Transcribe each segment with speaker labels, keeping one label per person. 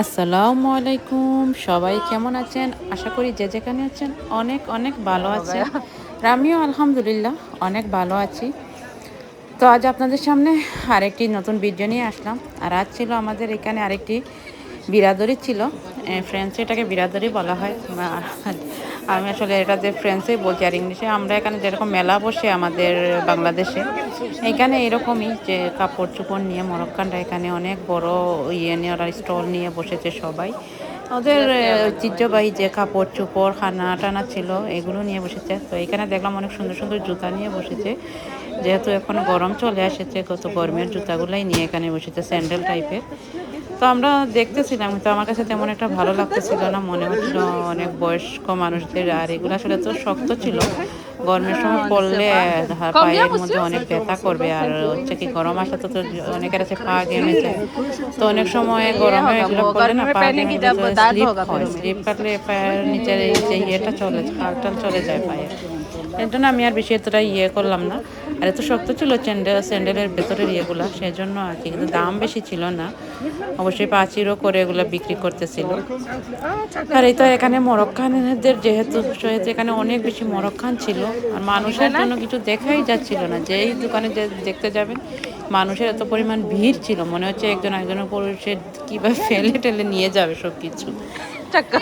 Speaker 1: আসসালামু আলাইকুম, সবাই কেমন আছেন? আশা করি যে যেখানে আছেন অনেক অনেক ভালো আছেন। আর আমিও আলহামদুলিল্লাহ অনেক ভালো আছি। তো আজ আপনাদের সামনে আরেকটি নতুন ভিডিও নিয়ে আসলাম। আর আজ ছিল আমাদের এখানে আরেকটি বিরাদরি ছিল। ফ্রেঞ্চে এটাকে বিরাদরি বলা হয়। আমি আসলে এটাতে ফ্রেঞ্চেই বলছি, আর ইংলিশে আমরা এখানে যেরকম মেলা বসে আমাদের বাংলাদেশে, এখানে এরকমই যে কাপড় চোপড় নিয়ে মরক্কানরা এখানে অনেক বড় ইয়ে নিয়ে ওরা স্টল নিয়ে বসেছে সবাই। ওদের ঐতিহ্যবাহী যে কাপড় চোপড় খানা টানা ছিল এগুলো নিয়ে বসেছে। তো এখানে দেখলাম অনেক সুন্দর সুন্দর জুতা নিয়ে বসেছে, যেহেতু এখন গরম চলে আসেছে, কত গরমের জুতাগুলাই নিয়ে এখানে বসেছে, স্যান্ডেল টাইপের। তো আমরা দেখতেছিলাম, তো আমার কাছে তেমন একটা ভালো লাগতেছিল না, মনে হচ্ছিল অনেক বয়স্ক মানুষদের, আর এগুলো আসলে তো শক্ত ছিল, গরমের সময় পরলে পায়ের মধ্যে অনেক ব্যথা করবে। আর হচ্ছে কি গরম আসলে তো অনেকের আছে পা ঘেমে যায়, তো অনেক সময় গরমে এগুলো পরলে না পা ঘেমে গেলে স্লিপ হয়, স্লিপ কাটলে পায়ের নিচের এই যে ইয়েটা চলে, হালটাল চলে যায় পায়ে। এর জন্য আমি আর বেশি এতটা ইয়ে করলাম না। আর এত শক্ত ছিল স্যান্ডেলের ভেতরের ইয়েগুলা, সেই জন্য আর কি, কিন্তু দাম বেশি ছিল না, অবশ্যই 5 ইউরো করে এগুলো বিক্রি করতেছিল। আর এই তো এখানে মরক্কানদের যেহেতু এখানে অনেক বেশি মরক্কান ছিল, আর মানুষের জন্য কিছু দেখাই যাচ্ছিল না, যেই দোকানে যে দেখতে যাবেন মানুষের এত পরিমাণ ভিড় ছিল, মনে হচ্ছে একজন একজনের উপর সে কীভাবে ফেলে টেলে নিয়ে যাবে সব কিছু।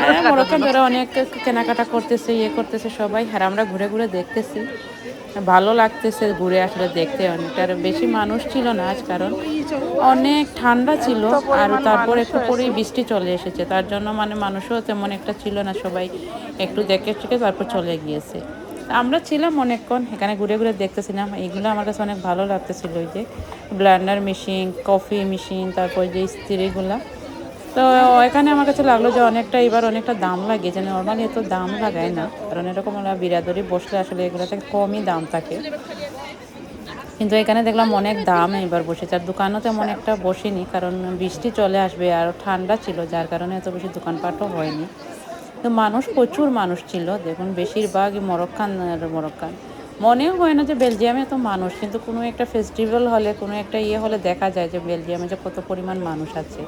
Speaker 1: হ্যাঁ, মরক্কান যারা অনেক কেনাকাটা করতেছে, ইয়ে করতেছে সবাই, আর আমরা ঘুরে ঘুরে দেখতেছি, ভালো লাগতেছে ঘুরে আসলে দেখতে। অনেকটার বেশি মানুষ ছিল না আজ, কারণ অনেক ঠান্ডা ছিল, আর তারপর একটু পরেই বৃষ্টি চলে এসেছে, তার জন্য মানে মানুষও তেমন একটা ছিল না, সবাই একটু দেখে টেকে তারপর চলে গিয়েছে। আমরা ছিলাম অনেকক্ষণ এখানে ঘুরে ঘুরে দেখতেছিলাম, এইগুলো আমার কাছে অনেক ভালো লাগতেছিল, ওই যে ব্লেন্ডার মেশিন, কফি মেশিন, তারপর যে ইস্ত্রিগুলা। তো এখানে আমার কাছে লাগলো যে অনেকটা এবার অনেকটা দাম লাগে, যে নর্মালি এত দাম লাগায় না, কারণ এরকম ওরা বিরাদরি বসলে আসলে এগুলো থেকে কমই দাম থাকে, কিন্তু এখানে দেখলাম অনেক দাম এবার বসেছে। আর দোকানও তেমন একটা বসেনি, কারণ বৃষ্টি চলে আসবে আর ঠান্ডা ছিল, যার কারণে এত বেশি দোকানপাটও হয়নি। তো মানুষ, প্রচুর মানুষ ছিল, দেখুন বেশিরভাগই মরক্কান আর মরক্কান। মনেও হয় না যে বেলজিয়ামে এত মানুষ, কিন্তু কোনো একটা ফেস্টিভ্যাল হলে, কোনো একটা ইয়ে হলে দেখা যায় যে বেলজিয়ামে যে কত পরিমাণ মানুষ আছে।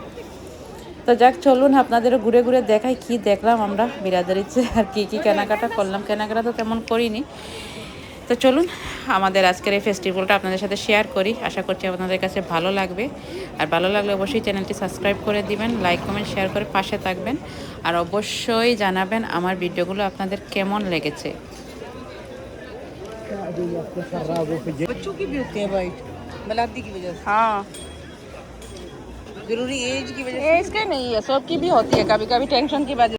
Speaker 1: তো যাক, চলুন আপনাদেরও ঘুরে ঘুরে দেখাই কি দেখলাম আমরা বিরাদারিতে, আর কি কি কেনাকাটা করলাম। কেনাকাটা তো তেমন করিনি, তো চলুন আমাদের আজকের এই ফেস্টিভ্যালটা আপনাদের সাথে শেয়ার করি। আশা করছি আপনাদের কাছে ভালো লাগবে, আর ভালো লাগলে অবশ্যই চ্যানেলটি সাবস্ক্রাইব করে দিবেন, লাইক কমেন্ট শেয়ার করে পাশে থাকবেন, আর অবশ্যই জানাবেন আমার ভিডিওগুলো আপনাদের কেমন লেগেছে।
Speaker 2: बच्चों की भी होती है वाइट मलाती की वजह से
Speaker 3: हाँ,
Speaker 2: जरूरी एज की वजह से
Speaker 3: एज के नहीं है, सबकी भी होती है, कभी कभी टेंशन की वजह।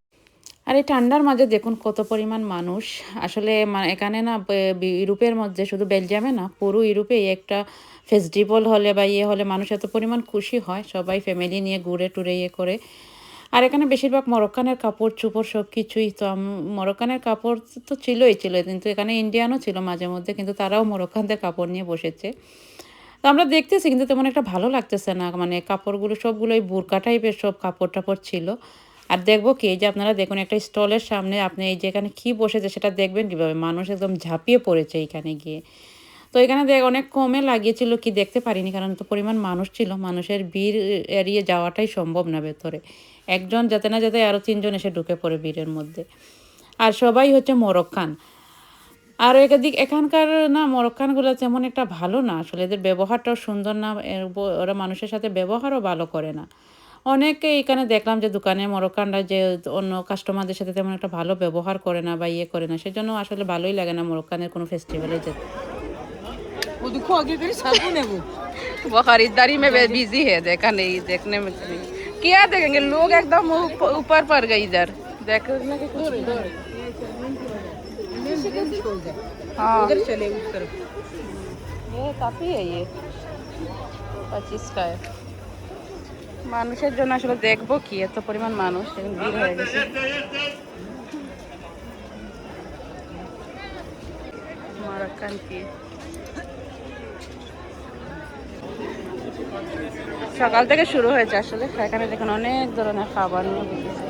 Speaker 1: আর এই ঠান্ডার মাঝে দেখুন কত পরিমাণ মানুষ। আসলে এখানে না ইউরোপের মধ্যে, শুধু বেলজিয়ামে না, পুরো ইউরোপে একটা ফেস্টিভ্যাল হলে বা ইয়ে হলে মানুষ এত পরিমাণ খুশি হয়, সবাই ফ্যামিলি নিয়ে ঘুরে টুরে ইয়ে করে। আর এখানে বেশিরভাগ মরক্কানের কাপড় চোপড় সব কিছুই তো, মরক্কানের কাপড় তো ছিল, কিন্তু এখানে ইন্ডিয়ানও ছিল মাঝে মধ্যে, কিন্তু তারাও মরক্কানদের কাপড় নিয়ে বসেছে। তো আমরা দেখতেছি, কিন্তু তেমন একটা ভালো লাগতেছে না, মানে কাপড়গুলো সবগুলোই বোরকা টাইপের সব কাপড় টাপড় ছিল। আর দেখবো কি, এই যে আপনারা দেখুন একটা স্টলের সামনে আপনি এই যে এখানে কী বসেছে সেটা দেখবেন কীভাবে, মানুষ একদম ঝাঁপিয়ে পড়েছে এইখানে গিয়ে। তো এখানে অনেক কমে লাগিয়েছিল কি দেখতে পারিনি, কারণ তো পরিমাণ মানুষ ছিল, মানুষের ভিড় এড়িয়ে যাওয়াটাই সম্ভব না ভেতরে, একজন যাতে না যাতে আরও 3জন এসে ঢুকে পড়ে ভিড়ের মধ্যে। আর সবাই হচ্ছে মরক্কান। আর এখানকার না মরক্কানগুলো তেমন একটা ভালো না, আসলে এদের ব্যবহারটাও সুন্দর না, ওরা মানুষের সাথে ব্যবহারও ভালো করে না। অনেকে এখানে দেখলাম যে দোকানে মরক্কানরা যে অন্য কাস্টমারদের সাথে তেমন একটা ভালো ব্যবহার করে না বা ইয়ে করে না, সেজন্য আসলে ভালোই লাগে না মরক্কানের কোনো ফেস্টিভ্যালে যেতে।
Speaker 2: वो देखो आगे करी साबुन है
Speaker 3: वो खरीदारी में बिजी है, देखा नहीं, देखने में नहीं क्या देखेंगे, लोग एकदम ऊपर पर गए इधर देखने के कुछ। हाँ,
Speaker 2: उधर चले उस तरफ
Speaker 3: ये काफी है, ये 25 का है। মানুষের জন্য আসলে দেখবো কি, এত পরিমাণ মানুষ এখন ভিড় হয়ে গেছে। মরক্কান কি সকাল থেকে শুরু হয়েছে আসলে, এখানে দেখুন অনেক ধরনের খাবার নিয়ে দিতেছে।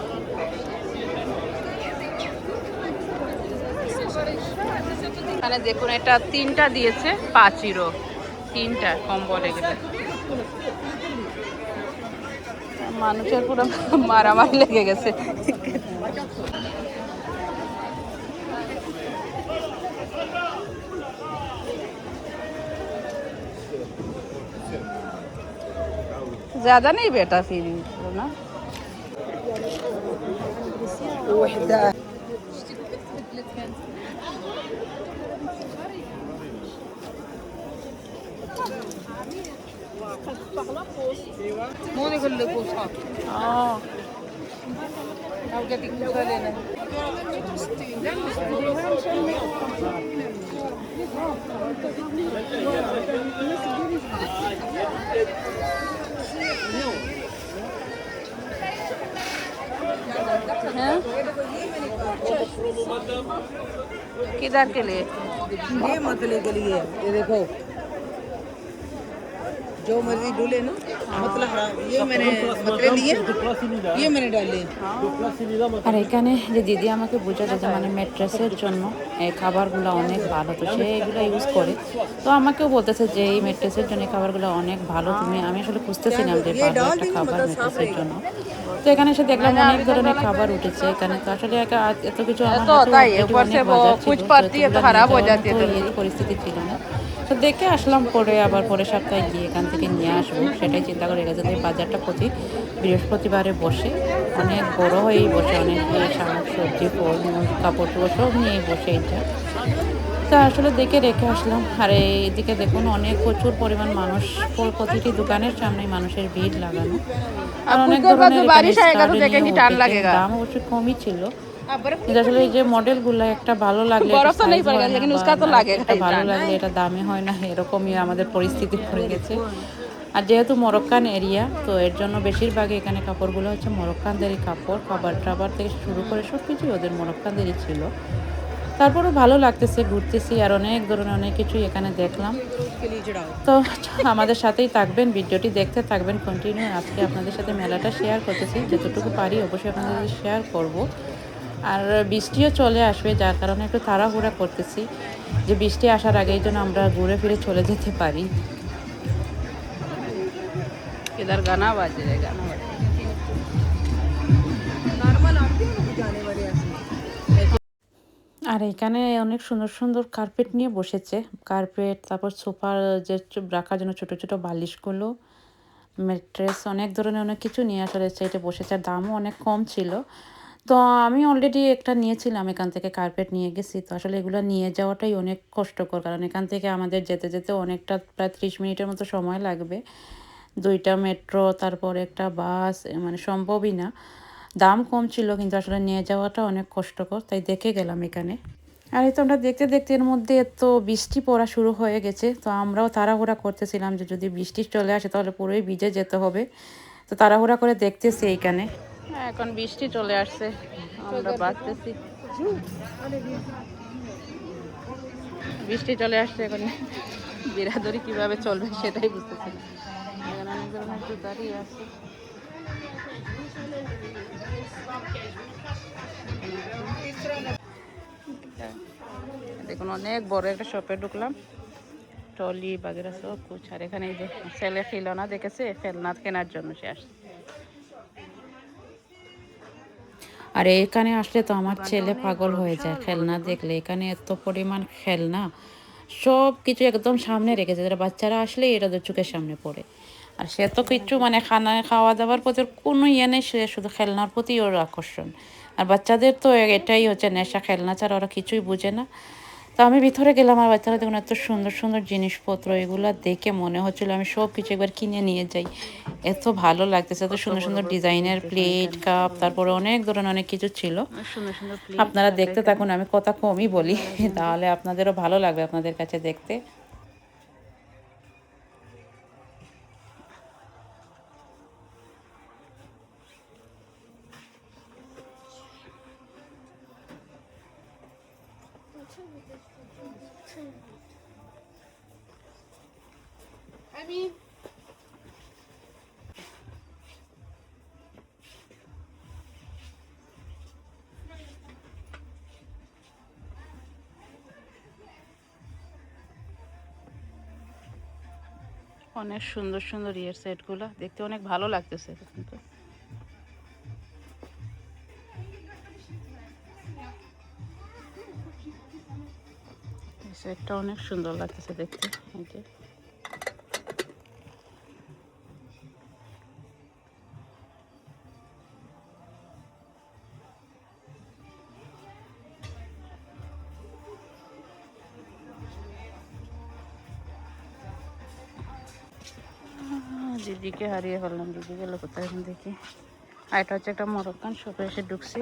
Speaker 3: এখানে দেখুন এটা 3টা দিয়েছে 5 ইউরো, 3টা কম্বল এগুলো। মানুষের পুরো মারামারি লেগে গেছে। ज्यादा नहीं बेटा फिर ना
Speaker 2: وحده مو نقول لك وصح
Speaker 3: اه
Speaker 2: او قاعد يقول لنا
Speaker 3: हैं? किधर के लिए?
Speaker 2: ये मतले के लिए ये देखो जो मर्जी डोले ना मतलब ये मैंने मतले लिए ये मैंने डाले
Speaker 1: আর এখানে যে দিদি আমাকে বোঝাতে যে মানে ম্যাট্রেসের জন্য এই খাবারগুলো অনেক ভালো, তো সে এগুলো ইউজ করে। তো আমাকেও বলতেছে যে এই ম্যাট্রেসের জন্য এই খাবারগুলো অনেক ভালো, আমি আসলে খুঁজতেছিলাম যে ভালো একটা খাবার ম্যাট্রেসের জন্য। তো এখানে এসে দেখলাম অনেক ধরনের খাবার উঠেছে এখানে। তো আসলে এত কিছু আমার
Speaker 3: तो
Speaker 1: হাতে
Speaker 3: होता ही है,
Speaker 1: already
Speaker 3: ऊपर
Speaker 1: অনেক
Speaker 3: से वो
Speaker 1: বাজার ছিল,
Speaker 3: कुछ
Speaker 1: তো
Speaker 3: पड़ती है तो
Speaker 1: এতগুলো
Speaker 3: खराब हो
Speaker 1: নিয়ে
Speaker 3: जाती है
Speaker 1: যাওয়ার মতো
Speaker 3: जल्दी।
Speaker 1: পরিস্থিতি ছিল না। তো দেখে আসলাম, পরে আবার পরের সপ্তাহে গিয়ে এখান থেকে নিয়ে আসবো সেটাই চিন্তা করে গেছে। এই বাজারটা প্রতি বৃহস্পতিবারে বসে, অনেক বড় হয়েই বসে, অনেক শাক সবজি ফল মূল কাপড় চোপড় সব নিয়ে বসে এটা। তা আসলে দেখে রেখে আসলাম। আর এইদিকে দেখুন অনেক প্রচুর পরিমাণ মানুষ, প্রতিটি দোকানের সামনে মানুষের ভিড় লাগানো। আর
Speaker 3: अब कुछ
Speaker 1: অনেক
Speaker 3: देर बाद
Speaker 1: ধরনের
Speaker 3: जो
Speaker 1: এখানে
Speaker 3: बारिश आएगा तो
Speaker 1: স্কার্ট
Speaker 3: देखेंगे
Speaker 1: নিয়ে
Speaker 3: टान
Speaker 1: উঠেছে।
Speaker 3: लगेगा।
Speaker 1: দাম অবশ্যই কমই ছিল, কিন্তু আসলে এই যে মডেলগুলো একটা ভালো লাগলে
Speaker 3: बर्फ
Speaker 1: এটা
Speaker 3: तो नहीं
Speaker 1: সাইজ
Speaker 3: पड़ेगा
Speaker 1: হয় না,
Speaker 3: लेकिन
Speaker 1: বা
Speaker 3: उसका तो
Speaker 1: আর
Speaker 3: लगेगा
Speaker 1: একটা
Speaker 3: ही
Speaker 1: ভালো
Speaker 3: टान।
Speaker 1: লাগলে এটা দামে হয় না, এরকমই আমাদের পরিস্থিতি পড়ে গেছে। আর যেহেতু মরক্কান এরিয়া, তো এর জন্য বেশিরভাগই এখানে কাপড়গুলো হচ্ছে মরক্কানদেরই কাপড়, খাবার টাবার থেকে শুরু করে সব কিছুই ওদের মরক্কানদেরই ছিল। তারপরেও ভালো লাগতেছে, ঘুরতেছি আর অনেক ধরনের অনেক কিছুই এখানে দেখলাম।
Speaker 2: के लिए चढ़ाओ
Speaker 1: তো আমাদের সাথেই থাকবেন, ভিডিওটি দেখতে থাকবেন কন্টিনিউ। আজকে আপনাদের সাথে মেলাটা শেয়ার করতেছি, যতটুকু পারি অবশ্যই আপনাদের সাথে শেয়ার করব। আর বৃষ্টিও চলে আসবে, যার কারণে একটু তাড়াহুড়া করতেছি যে বৃষ্টি আসার আগেই যেন আমরা ঘুরে ফিরে চলে যেতে পারি।
Speaker 3: इधर गाना बाज रहा गाना बाज
Speaker 2: नॉर्मल आती है ना जाने वाले ऐसे
Speaker 1: আর এখানে অনেক সুন্দর সুন্দর কার্পেট নিয়ে বসেছে, কার্পেট, তারপর সোফার যে রাখার জন্য ছোট ছোট বালিশগুলো, ম্যাট্রেস, অনেক ধরনের অনেক কিছু নিয়ে আসলে সাইডে বসেছে। আর দামও অনেক কম ছিল। তো আমি অলরেডি একটা নিয়েছিলাম, এখান থেকে কার্পেট নিয়ে গেছি। তো আসলে এগুলো নিয়ে যাওয়াটাই অনেক কষ্টকর, কারণ এখান থেকে আমাদের যেতে যেতে অনেকটা প্রায় 30 মিনিটের মতো সময় লাগবে। 2টা মেট্রো, তারপর একটা বাস, মানে সম্ভবই না। দাম কম ছিল কিন্তু আসলে নিয়ে যাওয়াটা অনেক কষ্টকর, তাই দেখে গেলাম এখানে। আর এই তো আমরা দেখতে দেখতে এর মধ্যে এত বৃষ্টি পড়া শুরু হয়ে গেছে। তো আমরাও তাড়াহুড়া করতেছিলাম যে যদি বৃষ্টি চলে আসে তাহলে পুরোই ভিজে যেতে হবে। তো তাড়াহুড়া করে দেখতেছি এইখানে।
Speaker 3: এখন বৃষ্টি চলে আসছে, আমরা বাঁচতেছি। বৃষ্টি চলে আসছে, এখন বিরাদরি কিভাবে চলবে সেটাই বুঝতেছি না। এখানে অনেক ধরনের জুতারই আছে। দেখুন অনেক বড় একটা শপে ঢুকলাম, ট্রলি বাগেরা সব কুছ। আর এখানে এই যে ছেলে খেলনা দেখেছে, খেলনা কেনার জন্য সে আসছে।
Speaker 1: আর এখানে আসলে তো আমার ছেলে পাগল হয়ে যায় খেলনা দেখলে। এখানে এত পরিমাণ খেলনা, সব কিছু একদম সামনে রেখেছে, যারা বাচ্চারা আসলে এটা ওদের চোখের সামনে পড়ে। আর সে তো কিছু মানে খাওয়া দাওয়ার প্রতি ওর কোনো ইয়ে নেই, সে শুধু খেলনার প্রতি ওর আকর্ষণ। আর বাচ্চাদের তো এটাই হচ্ছে নেশা, খেলনা ছাড়া ওরা কিছুই বুঝে না। তো আমি ভিতরে গেলাম, আর বাচ্চারা দেখুন এত সুন্দর সুন্দর জিনিসপত্র, এগুলো দেখে মনে হচ্ছিল আমি সব কিছু একবার কিনে নিয়ে যাই। এত ভালো লাগতেছে, এত সুন্দর সুন্দর ডিজাইনের প্লেট কাপ, তারপরে অনেক ধরনের অনেক কিছু ছিল।
Speaker 3: অনেক সুন্দর সুন্দর প্লেট
Speaker 1: আপনারা
Speaker 3: রাখা
Speaker 1: দেখতে
Speaker 3: এখানে।
Speaker 1: থাকুন, আমি কথা কমই বলি, তাহলে আপনাদেরও ভালো লাগবে আপনাদের কাছে দেখতে।
Speaker 3: অনেক সুন্দর সুন্দর ইয়ার সেটগুলো দেখতে অনেক ভালো লাগতেছে কিন্তু। সেটটা অনেক সুন্দর লাগতেছে দেখতে। এই যে দিদিকে হারিয়ে ফেললাম, দিদি গেল কোথায় এখন দেখি। আর এটা হচ্ছে একটা মরক্কান শপে এসে ঢুকছি,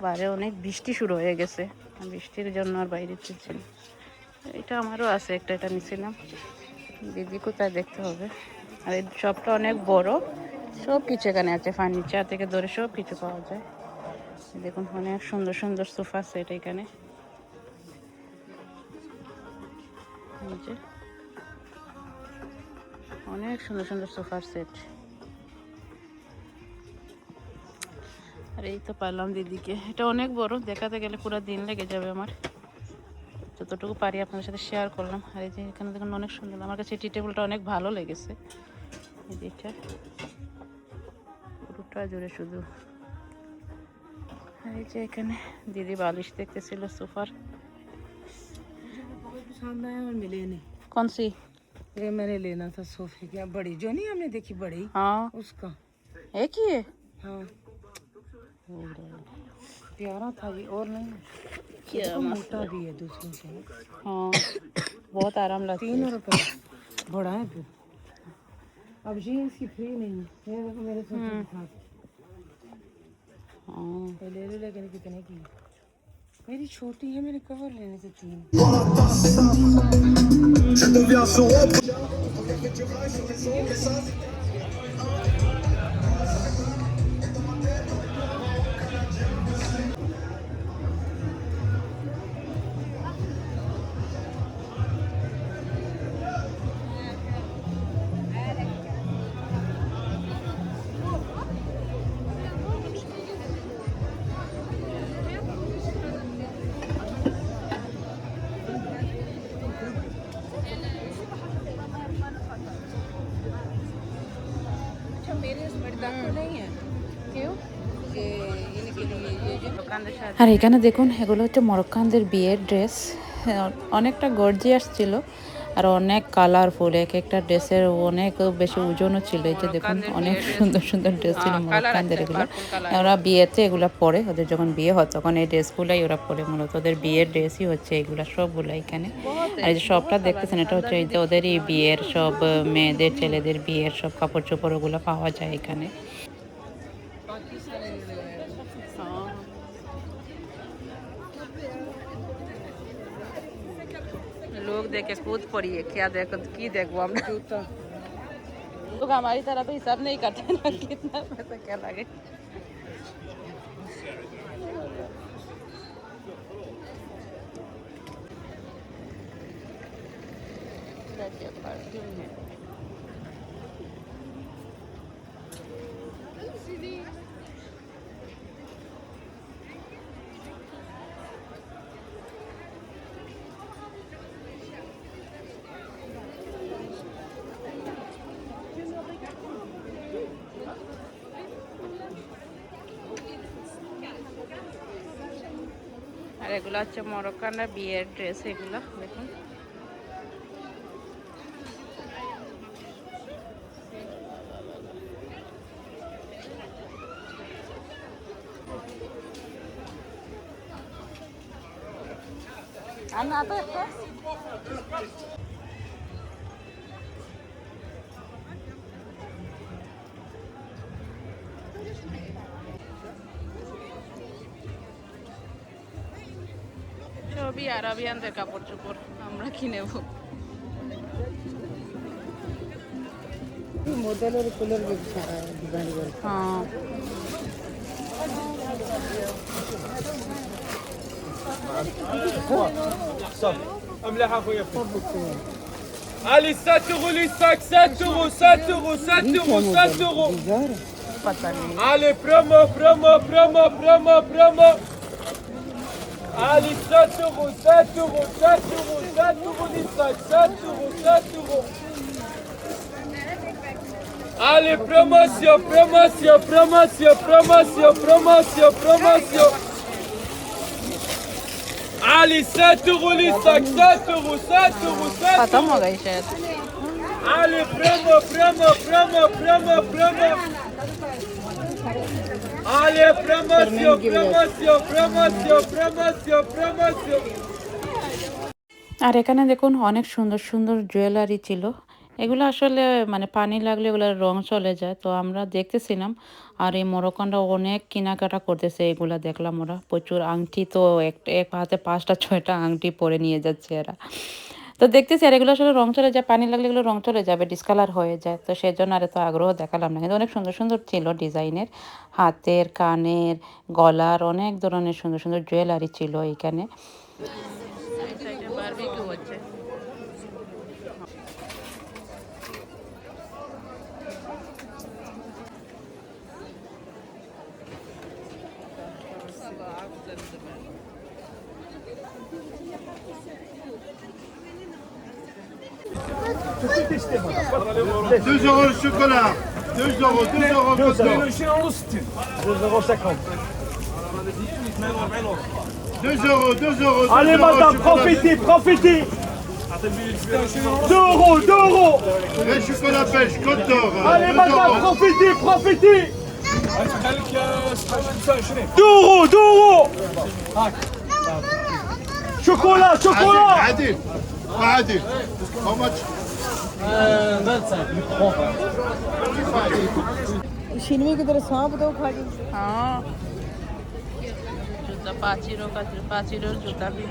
Speaker 3: বাইরে অনেক বৃষ্টি শুরু হয়ে গেছে, বৃষ্টির জন্য আর বাইরে ছিল। এটা আমারও আছে একটা, এটা নিয়েছিলাম। দিদি কোথায় দেখতে হবে। আর এই শপটা অনেক বড়, সব কিছু এখানে আছে, ফার্নিচার থেকে ধরে সব কিছু পাওয়া যায়। দেখুন অনেক সুন্দর সুন্দর সোফা সেট এখানে। এই যে অনেক সুন্দর সুন্দর সোফার সেট। আর এই তো পারলাম দিদিকে, এটা অনেক বড়, দেখাতে গেলে পুরো দিন লেগে যাবে আমার, যতটুকু পারি আপনাদের সাথে শেয়ার করলাম। আর এই যে এখানে দেখুন অনেক সুন্দর, আমার কাছে টি টেবিলটা অনেক ভালো লেগেছে। এই যে এটা পুরোটা জুড়ে শুধু। আর এই যে এখানে দিদি বালিশ দেখতেছিল সোফার।
Speaker 2: पसंद आया और मिले नहीं।
Speaker 3: कौन सी?
Speaker 2: ये मैंने लेना था सोफे की, बड़ी जो नहीं हमने देखी बड़ी,
Speaker 3: हाँ
Speaker 2: उसका।
Speaker 3: एक ही है।
Speaker 2: हाँ प्यारा था ये, और नहीं
Speaker 3: क्या
Speaker 2: तो मोटा भी है दूसरों से।
Speaker 3: हाँ बहुत आराम लगता है।
Speaker 2: 3 रुपए बड़ा है फिर। अब ये इसकी फ्री नहीं है, ये देखो मेरे सोफे के साथ।
Speaker 3: हाँ
Speaker 2: ये ले लो, लेकिन कितने की? मेरी छोटी है, मेरे कवर लेने से 3। अच्छा मेरे इसमें दाखिल नहीं है
Speaker 3: क्यों?
Speaker 2: ये इनके लिए ये जो
Speaker 3: दुकानदार शायद
Speaker 1: আর এখানে দেখুন এগুলো হচ্ছে মরক্কানদের বিয়ের ড্রেস, অনেকটা গর্জিয়াস ছিল আর অনেক কালারফুল, এক একটা ড্রেসের অনেক বেশি ওজনও ছিল। এই যে দেখুন অনেক সুন্দর সুন্দর ড্রেস ছিল মরক্কানদের এগুলো। ওরা বিয়েতে এগুলো পরে, ওদের যখন বিয়ে হয় তখন এই ড্রেসগুলাই ওরা পরে, মূলত ওদের বিয়ের ড্রেসই হচ্ছে এগুলো সবগুলো এখানে। আর এই যে সবটা দেখতেছেন এটা হচ্ছে এই যে ওদেরই বিয়ের সব মেয়েদের ছেলেদের বিয়ের সব কাপড় চোপড় ওগুলো পাওয়া যায় এখানে।
Speaker 3: लोग देखे कूद पड़ी है, क्या देखो की देखो हम लोग हमारी तरह तो हिसाब नहीं करते ना कितना पैसा क्या लगे। परफ्यूम है। আর এগুলো হচ্ছে মরক্কানের বিয়ের ড্রেস, এগুলো দেখুন। আর না তো একটা সবই আরবিয়ানদের কাপড় চোপড় আমরা কিনেব।
Speaker 2: मॉडल और कलर भी सारा डिजाइन वर्क।
Speaker 3: हाँ
Speaker 4: املاح اخويا علي 7 euros les sacs, 7 euros, 7 euros, 7 euros, 7 euros.
Speaker 3: पता नहीं।
Speaker 4: Allez, promo, promo, promo, promo, promo. Allez, 7 euros, 7 euros, 7 euros, 7 euros les sacs, 7 euros, 7 euros. Allez, promotion, promotion, promotion, promotion, promotion, promotion. علي 7 euros les sacs, 7 euros, 7 euros, 7
Speaker 3: खत्म
Speaker 4: euros.
Speaker 3: हो गई शायद।
Speaker 4: Allez, promo, promo, promo, promo, promo. Allez, promotion, promotion, promotion, promotion, promotion.
Speaker 1: আর এখানে দেখুন অনেক সুন্দর সুন্দর jewellery ছিল। এগুলো আসলে মানে পানি লাগলে এগুলোর রং চলে যায়, তো আমরা দেখতেছিলাম। আর এই মরক্কানরা অনেক কেনাকাটা করতেছে, এগুলা দেখলাম ওরা প্রচুর আংটি, তো এক হাতে 5টা 6টা আংটি পরে নিয়ে যাচ্ছে এরা। তো দেখতেছি আর এগুলো আসলে রং চলে যায়, পানি লাগলে এগুলো রং চলে যাবে, ডিসকালার হয়ে যায়, তো সেই জন্য আর এত আগ্রহ দেখালাম না। কিন্তু অনেক সুন্দর সুন্দর ছিল ডিজাইনের, হাতের, কানের, গলার অনেক ধরনের সুন্দর সুন্দর জুয়েলারি ছিল এইখানে।
Speaker 3: বারবিকিউ হচ্ছে।
Speaker 5: Deux euros le chocolat. 2 euros, 2 euros. 2 euros.
Speaker 4: Allez, madame, profitez, profitez. 2 euros, 2 euros.
Speaker 5: Les chocolat pêche, Côte d'Or.
Speaker 4: Allez, madame, profitez, profitez. 2 euros, 2 euros. Chocolat, chocolat.
Speaker 5: Adil. Adil. How much?
Speaker 2: सिनेमे की तरह सांप दो खा के
Speaker 3: हाँ, जूता पाचिरों जूता भी।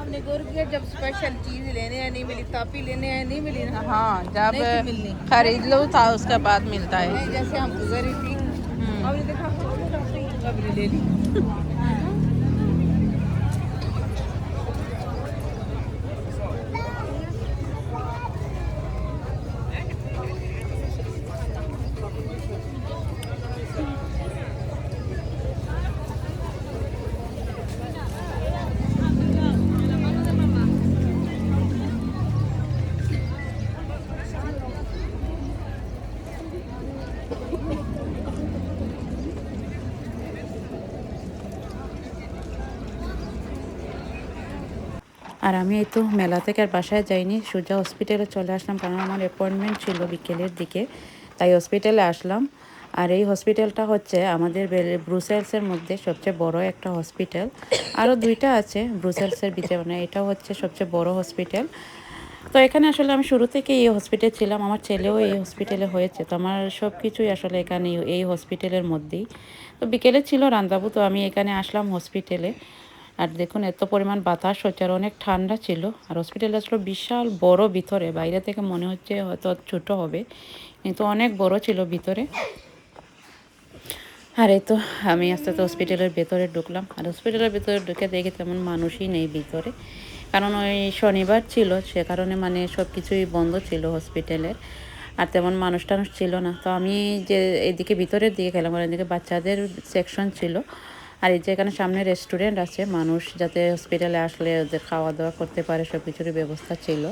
Speaker 2: हमने गौर किया जब स्पेशल चीज लेने हैं नहीं मिली, तापी लेने हैं नहीं मिली ना।
Speaker 3: हाँ, जब
Speaker 2: नहीं थी मिलनी।
Speaker 3: खरीद लो था उसके बाद मिलता है।
Speaker 2: नहीं, जैसे हम गुजरी थी हमने देखा कभी ले ली।
Speaker 1: আর আমি এই তো মেলা থেকে আর বাসায় যাইনি, সোজা হসপিটালে চলে আসলাম, কারণ আমার অ্যাপয়েন্টমেন্ট ছিল বিকেলের দিকে, তাই হসপিটালে আসলাম। আর এই হসপিটালটা হচ্ছে আমাদের ব্রুসেলসের মধ্যে সবচেয়ে বড় একটা হসপিটাল। আরও 2টা আছে ব্রুসেলসের ভিতরে, মানে এটা হচ্ছে সবচেয়ে বড় হসপিটাল। তো এখানে আসলে আমি শুরু থেকে এই হসপিটালে ছিলাম, আমার ছেলেও এই হসপিটালে হয়েছে, তো আমার সব কিছুই আসলে এখানে এই হসপিটালের মধ্যেই। তো বিকেলে ছিল রান্দাবু, তো আমি এখানে আসলাম হসপিটালে। আর দেখুন এত পরিমাণ বাতাস হচ্ছে আর অনেক ঠান্ডা ছিল। আর হসপিটালটা আসলে বিশাল বড়, ভিতরে বাইরে থেকে মনে হচ্ছে হয়তো ছোট হবে, কিন্তু অনেক বড় ছিল ভিতরে। আর এই তো আমি আস্তে আস্তে হসপিটালের ভেতরে ঢুকলাম। আর হসপিটালের ভেতরে ঢুকে দেখি তেমন মানুষই নেই ভিতরে, কারণ ওই শনিবার ছিল, সে কারণে মানে সব কিছুই বন্ধ ছিল হসপিটালের, আর তেমন মানুষ টানুষ ছিল না। তো আমি যে এদিকে ভিতরের দিকে গেলাম, আর এদিকে বাচ্চাদের সেকশন ছিল। আর এই যে এখানে সামনে রেস্টুরেন্ট আছে, মানুষ যাতে হসপিটালে আসলে ওদের খাওয়া দাওয়া করতে পারে সব কিছুরই ব্যবস্থা ছিল।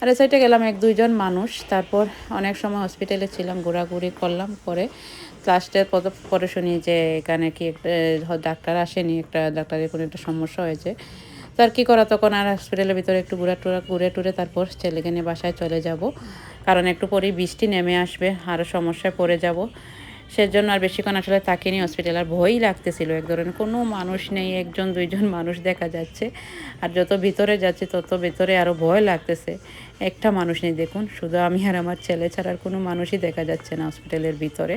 Speaker 1: আর এই সাইডে গেলাম 1-2 জন মানুষ, তারপর অনেক সময় হসপিটালে ছিলাম, ঘোরাঘুরি করলাম। পরে লাস্টের পরে শুনি যে এখানে কি একটা ডাক্তার আসেনি, একটা ডাক্তারের কোনো একটা সমস্যা হয়েছে। তার কি করা, তখন আর হসপিটালের ভিতরে একটু ঘুরে টুরে তারপর ছেলেকে নিয়ে বাসায় চলে যাব, কারণ একটু পরেই বৃষ্টি নেমে আসবে, আরও সমস্যায় পড়ে যাব। সেজন্য আর বেশিক্ষণ আসলে থাকিনি হসপিটাল। আর ভয়ই লাগতেছিল, এক ধরনের কোনো মানুষ নেই, 1-2 জন মানুষ দেখা যাচ্ছে। আর যত ভিতরে যাচ্ছি তত ভিতরে আরও ভয় লাগতেছে, একটা মানুষ নেই, দেখুন শুধু আমি আর আমার ছেলে ছাড়া আর কোনো মানুষই দেখা যাচ্ছে না হসপিটালের ভিতরে।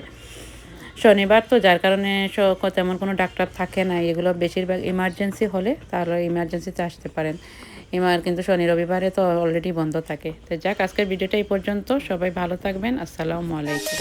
Speaker 1: শনিবার তো, যার কারণে তেমন কোনো ডাক্তার থাকে না, এগুলো বেশিরভাগ ইমার্জেন্সি হলে তাহলে ইমার্জেন্সিতে আসতে পারেন, কিন্তু শনি রবিবারে তো অলরেডি বন্ধ থাকে। তো যাক, আজকের ভিডিওটা এই পর্যন্ত, সবাই ভালো থাকবেন, আসসালামু আলাইকুম।